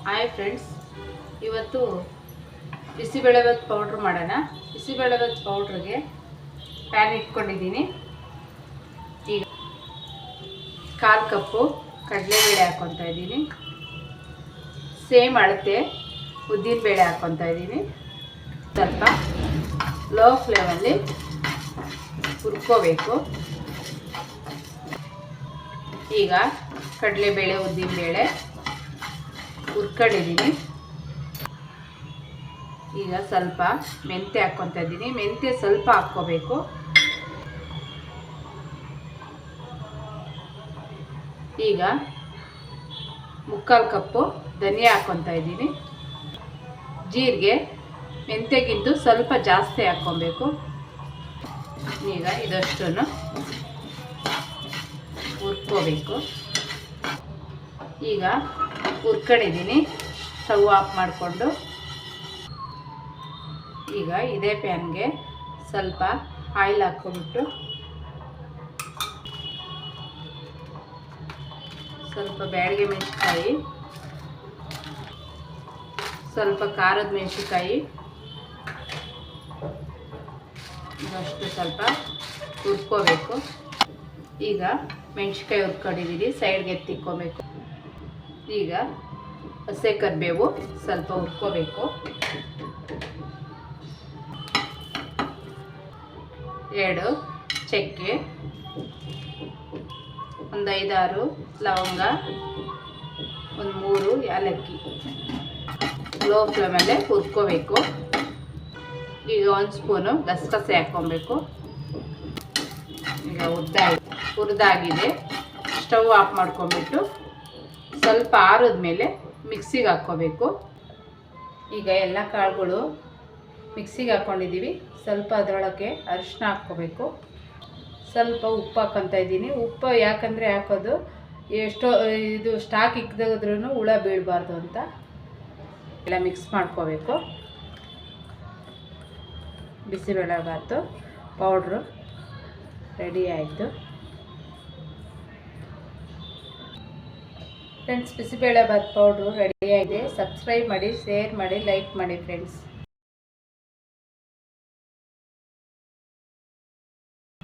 Hi friends, ಇವತ್ತು bisibelebath powder ಮಾಡೋಣ. Bisibelebath ಪೌಡ್ರಿಗೆ PAN ಇಟ್ಕೊಂಡಿದ್ದೀನಿ. ಈಗ 1/4 ಕಪ್ಪು ಕಡಲೆಬೇಳೆ ಹಾಕ್ಕೊತಾ ಇದ್ದೀನಿ. ಸೇಮ್ ಅಳತೆ ಉದ್ದಿನಬೇಳೆ ಹಾಕ್ಕೊತಾ ಇದ್ದೀನಿ. ಸ್ವಲ್ಪ ಲೋ ಫ್ಲೇಮಲ್ಲಿ ಹುರ್ಕೋಬೇಕು. ಈಗ ಕಡಲೆಬೇಳೆ ಉದ್ದಿನಬೇಳೆ ಹುರ್ಕೊಂಡಿದ್ದೀನಿ. ಈಗ ಸ್ವಲ್ಪ ಮೆಂತ್ಯ ಹಾಕ್ಕೊತಾ ಇದ್ದೀನಿ. ಮೆಂತ್ಯ ಸ್ವಲ್ಪ ಹಾಕ್ಕೋಬೇಕು. ಈಗ 3/4 ಕಪ್ಪು ಧನಿಯಾ ಹಾಕ್ಕೊತಾ ಇದ್ದೀನಿ. ಜೀರಿಗೆ ಮೆಂತ್ಯಕ್ಕಿಂತ ಸ್ವಲ್ಪ ಜಾಸ್ತಿ ಹಾಕ್ಕೊಬೇಕು. ಈಗ ಇದಷ್ಟನ್ನು ಹುರ್ಕೋಬೇಕು. ಈಗ ಹುರ್ಕೊಂಡಿದ್ದೀನಿ. ಸ್ಟವ್ ಆಫ್ ಮಾಡಿಕೊಂಡು ಈಗ ಇದೇ ಪ್ಯಾನ್ಗೆ ಸ್ವಲ್ಪ ಆಯಿಲ್ ಹಾಕ್ಕೊಂಬಿಟ್ಟು ಸ್ವಲ್ಪ ಬ್ಯಾಡಗೆ ಮೆಣಸಿನಕಾಯಿ, ಸ್ವಲ್ಪ ಖಾರದ ಮೆಣಸಿನಕಾಯಿ ಅಷ್ಟು ಸ್ವಲ್ಪ ಹುರ್ಕೋಬೇಕು. ಈಗ ಮೆಣಸಿನ್ಕಾಯಿ ಹುರ್ಕೊಂಡಿದ್ದೀನಿ, ಸೈಡ್ಗೆ ಎತ್ತಿಕ್ಕೋಬೇಕು. ಈಗ ಹಸಿ ಕರಿಬೇವು ಸ್ವಲ್ಪ ಹುರ್ಕೋಬೇಕು. 2 ಚಕ್ಕೆ, ಒಂದು 5-6 ಲವಂಗ, ಒಂದು 3 ಏಲಕ್ಕಿ ಲೋ ಫ್ಲೇಮಲ್ಲೇ ಹುರ್ಕೋಬೇಕು. ಈಗ 1 ಸ್ಪೂನು ಗಸಗಸೆ ಹಾಕ್ಕೊಬೇಕು. ಈಗ ಹುರಿದಾಗಿದೆ. ಸ್ಟವ್ ಆಫ್ ಮಾಡ್ಕೊಂಬಿಟ್ಟು ಸ್ವಲ್ಪ ಆರಿದ ಮೇಲೆ ಮಿಕ್ಸಿಗೆ ಹಾಕ್ಕೋಬೇಕು. ಈಗ ಎಲ್ಲ ಕಾಳುಗಳು ಮಿಕ್ಸಿಗೆ ಹಾಕ್ಕೊಂಡಿದ್ದೀವಿ. ಸ್ವಲ್ಪ ಅದರೊಳಗೆ ಅರಿಶಿನ ಹಾಕ್ಕೋಬೇಕು. ಸ್ವಲ್ಪ ಉಪ್ಪು ಹಾಕ್ಕೊತಾ ಇದ್ದೀನಿ. ಉಪ್ಪು ಯಾಕಂದರೆ ಹಾಕೋದು ಎಷ್ಟೋ ಇದು ಸ್ಟಾಕ್ ಇಕ್ಕದಿದ್ರೂ ಹುಳ ಬೀಳಬಾರ್ದು ಅಂತ. ಎಲ್ಲ ಮಿಕ್ಸ್ ಮಾಡ್ಕೋಬೇಕು. ಬಿಸಿಬೇಳೆಭಾತು ಪೌಡ್ರು ರೆಡಿ ಆಯಿತು. ಫ್ರೆಂಡ್ಸ್, ಬಿಸಿಬೇಳೆಭಾತ್ ಪೌಡ್ರು ರೆಡಿ ಆಗಿದೆ. ಸಬ್ಸ್ಕ್ರೈಬ್ ಮಾಡಿ, ಶೇರ್ ಮಾಡಿ, ಲೈಕ್ ಮಾಡಿ ಫ್ರೆಂಡ್ಸ್.